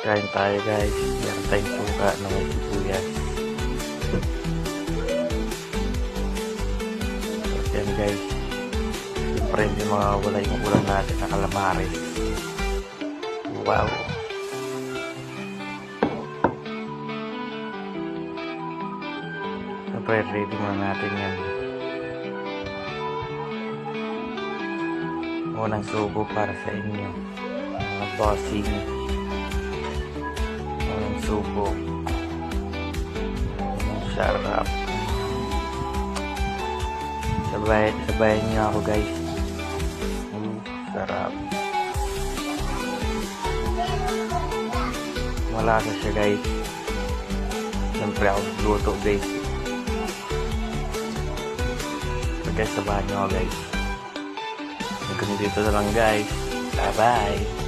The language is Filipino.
Kain tayo guys. Meron tayong suka na may sibuyas. So, yan guys. Siyempre hindi makawala yung ulam natin na calamares. Wow! Siyempre ready muna natin yan. Unang subo para sa inyo mga bossing. Unang subo. Ang sarap. Sabayan nyo ako guys. Sarap. Malasa siya guys. Siyempre ako luto guys. So guys, sabahan nyo ako guys. Hanggang dito na lang guys. Bye bye.